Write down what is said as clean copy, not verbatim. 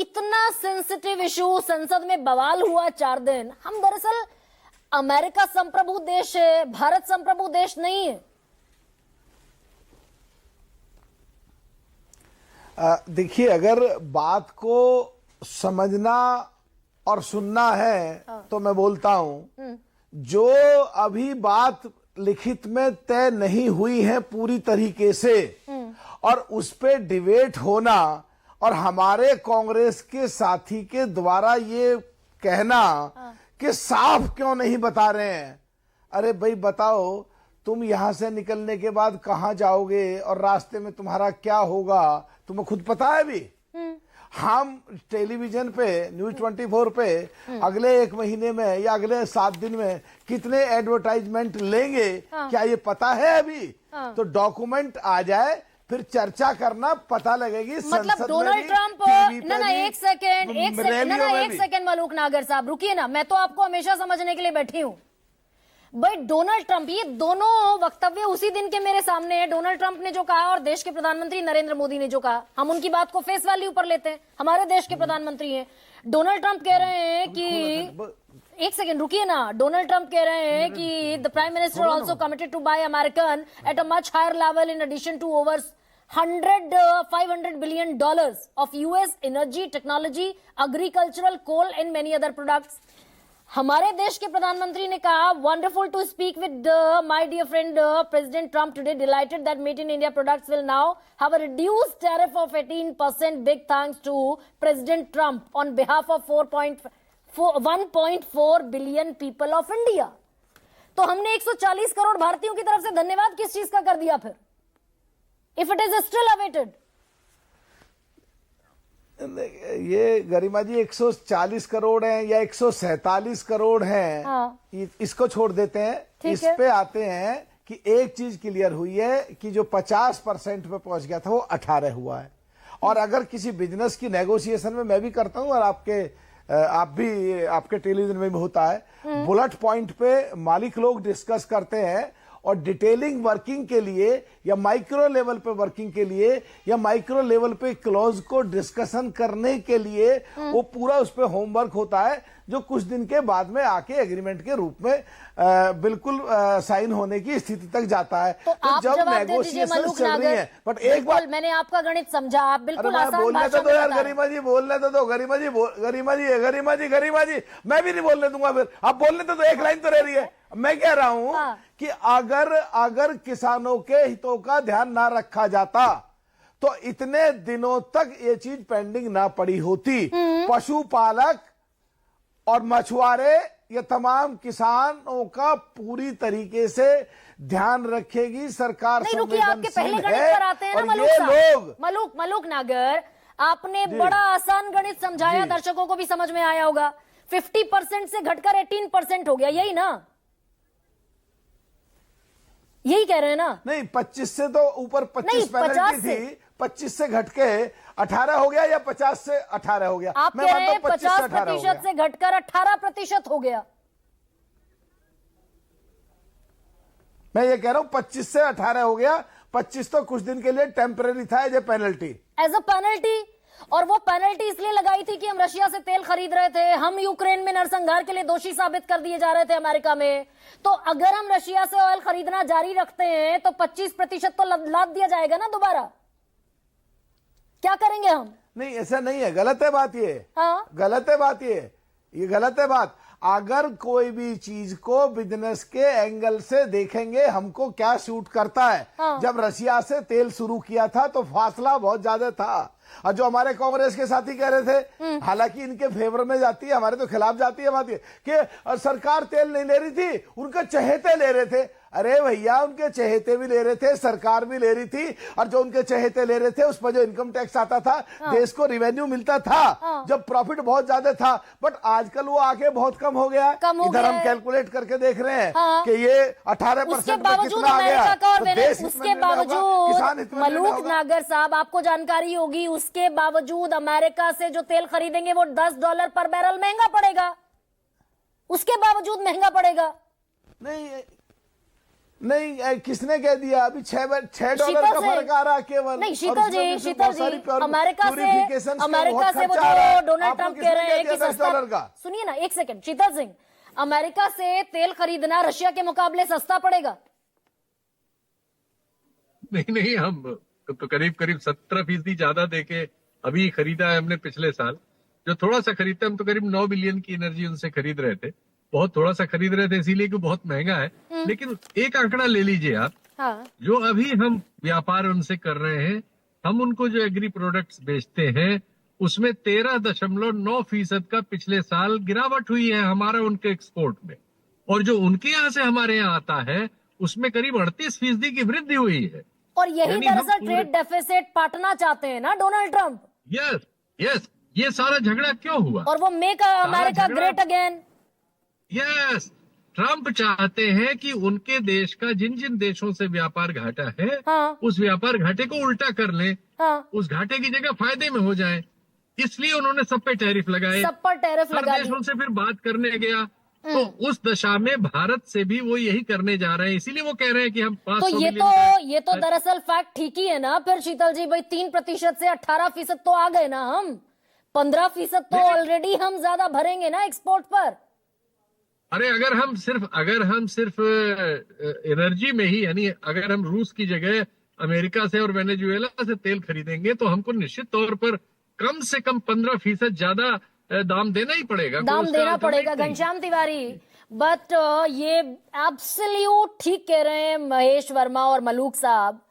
इतना sensitive issue, संसद में बवाल हुआ 4 दिन। हम दरअसल अमेरिका संप्रभु देश है, भारत संप्रभु देश नहीं है। देखिए, अगर बात को समझना और सुनना है तो मैं बोलता हूं, जो अभी बात लिखित में तय नहीं हुई है पूरी तरीके से, और उस पे डिबेट होना और हमारे कांग्रेस के साथी के द्वारा ये कहना कि साफ क्यों नहीं बता रहे हैं। अरे भाई बताओ, तुम यहां से निकलने के बाद कहां जाओगे और रास्ते में तुम्हारा क्या होगा, तुम्हें खुद पता है भी। हम टेलीविजन पे न्यूज 24 पे अगले 1 महीने में या अगले 7 दिन में कितने एडवर्टाइजमेंट लेंगे, क्या ये पता है अभी? तो डॉक्यूमेंट आ जाए फिर चर्चा करना, पता लगेगी। मतलब डोनाल्ड ट्रंप ना एक सेकेंड मलूक नागर साहब रुकिए ना, मैं तो आपको हमेशा समझने के लिए बैठी हूं भाई। डोनाल्ड ट्रंप, ये दोनों वक्तव्य उसी दिन के मेरे सामने है। डोनाल्ड ट्रंप ने जो कहा और देश के प्रधानमंत्री नरेंद्र मोदी ने जो कहा, हम उनकी बात को फेस वैल्यू पर लेते हैं। हमारे देश के प्रधानमंत्री हैं। डोनाल्ड ट्रंप कह रहे हैं कि एक सेकेंड रुकिए ना, डोनाल्ड ट्रंप कह रहे हैं कि the prime minister also committed to buy American at a much higher level in addition to over $500 billion of US energy, technology, agricultural, coal and many other products. हमारे देश के प्रधानमंत्री ने कहा, wonderful to speak with my dear friend President Trump today, delighted that made in India products will now have a reduced tariff of 18%, big thanks to President Trump on behalf of 1.4 billion people of India. तो हमने 140 करोड़ भारतीयों की तरफ से धन्यवाद किस चीज का कर दिया फिर, if it is still awaited? ये गरिमा जी 140 करोड़ हैं या 147 करोड़ हैं, हाँ। इसको छोड़ देते हैं। इस पे आते हैं कि एक चीज क्लियर हुई है कि जो 50% पे पहुंच गया था वो 18 हुआ है। और अगर किसी बिजनेस की नेगोशिएशन में मैं भी करता हूं और आप भी आपके टेलीविजन में भी होता है, बुलेट पॉइंट पे मालिक लोग डिस्कस करते हैं और डिटेलिंग वर्किंग के लिए या माइक्रो लेवल पे वर्किंग के लिए या माइक्रो लेवल पे क्लॉज को डिस्कशन करने के लिए वो पूरा उस पे होमवर्क होता है, जो कुछ दिन के बाद में आके एग्रीमेंट के रूप में बिल्कुल साइन होने की स्थिति तक जाता है। तो जब नेगोशिएशन चल रही है, बट एक बार मैंने आपका गणित समझा, आप बिल्कुल बोलने तो दो यार गरिमा जी, बोलने तो दो गरिमा जी, मैं भी नहीं बोलने दूंगा फिर, आप बोलने तो दो, एक लाइन तो रह रही है। मैं कह रहा हूं कि अगर किसानों के हितों का ध्यान ना रखा जाता तो इतने दिनों तक ये चीज पेंडिंग ना पड़ी होती। पशुपालक और मछुआरे, ये तमाम किसानों का पूरी तरीके से ध्यान रखेगी सरकार। नहीं रुकिए, आपके पहले गणित पर आते हैं ना मलूक नागर, आपने बड़ा आसान गणित समझाया, दर्शकों को भी समझ में आया होगा। 50% से घटकर 18% हो गया, यही ना? यही कह रहे हैं ना? नहीं, 25 से तो ऊपर 25 पेनल्टी थी, 25 से घट के 18 हो गया या 50 से 18 हो गया? आप कह रहे हैं 50% से घटकर 18% हो गया। मैं ये कह रहा हूं 25 से 18 हो गया। 25 तो कुछ दिन के लिए टेम्पररी था एज ए पेनल्टी, और वो पेनल्टी इसलिए लगाई थी कि हम रशिया से तेल खरीद रहे थे, हम यूक्रेन में नरसंहार के लिए दोषी साबित कर दिए जा रहे थे अमेरिका में। तो अगर हम रशिया से ऑयल खरीदना जारी रखते हैं तो 25% तो लाद दिया जाएगा ना दोबारा। क्या करेंगे हम? नहीं, ऐसा नहीं है, गलत है बात ये। हाँ? गलत है बात ये गलत है बात। अगर कोई भी चीज को बिजनेस के एंगल से देखेंगे, हमको क्या सूट करता है। हाँ। जब रशिया से तेल शुरू किया था तो फासला बहुत ज्यादा था, और जो हमारे कांग्रेस के साथी कह रहे थे, हालांकि इनके फेवर में जाती है, हमारे तो खिलाफ जाती है बात ये कि सरकार तेल नहीं ले रही थी, उनके चहेते ले रहे थे। अरे भैया, उनके चहेते भी ले रहे थे, सरकार भी ले रही थी, और जो उनके चहेते ले रहे थे उस पर जो इनकम टैक्स आता था, देश को रिवेन्यू मिलता था, जब प्रॉफिट बहुत ज्यादा था। बट आजकल वो आगे बहुत कम हो गया। इधर हम कैलकुलेट करके देख रहे हैं कि ये 18% पे कितना आ गया। उसके बावजूद मलूक नागर साहब, आपको जानकारी होगी, उसके बावजूद अमेरिका से जो तेल खरीदेंगे वो $10 पर बैरल महंगा पड़ेगा। उसके बावजूद महंगा पड़ेगा। नहीं, नहीं, किसने कह दिया? अभी $6 शीतल का से- फर्क आ रहा है केवल। नहीं और शीतल उसमें जी, भी शीतल बहुत सारी जी, अमेरिका से purifications का बहुत वो खर्चा आ रहा है। जो डोनाल्ड आपको ट्रंप किसने कह रहे हैं दिया कि $10 सस्ता, का? सुनिए ना एक सेकंड शीतल सिंह, अमेरिका से तेल खरीदना रशिया के मुकाबले सस्ता पड़ेगा? नहीं, हम तो करीब करीब 17% ज्यादा देके अभी खरीदा है हमने पिछले साल। जो थोड़ा सा खरीदते हम तो करीब 9 बिलियन की एनर्जी उनसे खरीद रहे थे। बहुत थोड़ा सा खरीद रहे थे इसीलिए कि बहुत महंगा है। लेकिन एक आंकड़ा ले लीजिए आप, हाँ, जो अभी हम व्यापार उनसे कर रहे हैं, हम उनको जो एग्री प्रोडक्ट्स बेचते हैं उसमें 13.9% का पिछले साल गिरावट हुई है हमारा उनके एक्सपोर्ट में। और जो उनके यहाँ से हमारे यहाँ आता है उसमें करीब 38% की वृद्धि हुई है। और यही यानी हम दरअसल पूरे- ट्रेड डेफिसिट पाटना चाहते हैं ना डोनाल्ड ट्रंप, यस यस, ये सारा झगड़ा क्यों हुआ? और वो मेक अमेरिका झगड़ा- ग्रेट अगेन। यस, ट्रंप चाहते हैं कि उनके देश का जिन जिन देशों से व्यापार घाटा है, हाँ। उस व्यापार घाटे को उल्टा कर लें, हाँ, उस घाटे की जगह फायदे में हो जाए। इसलिए उन्होंने सब पे टैरिफ लगाए। सब पर टैरिफ हर लगा देश दिए। उनसे फिर बात करने गया, तो उस दशा में भारत से भी वो यही करने जा रहे हैं। इसीलिए वो कह रहे हैं कि हम 500 तो ये तो दरअसल फैक्ट ठीक ही है ना फिर शीतल जी, भाई 3% से 18% तो आ गए ना हम, 15% तो ऑलरेडी हम ज्यादा भरेंगे ना एक्सपोर्ट पर। अरे अगर हम सिर्फ एनर्जी में ही, यानी अगर हम रूस की जगह अमेरिका से और वेनेजुएला से तेल खरीदेंगे तो हमको निश्चित तौर पर कम से कम 15% ज्यादा दाम देना ही पड़ेगा। दाम उसका देना अल्टरनेट पड़ेगा नहीं। घनश्याम तिवारी, बट ये एब्सोल्यूट ठीक कह रहे हैं महेश वर्मा और मलूक साहब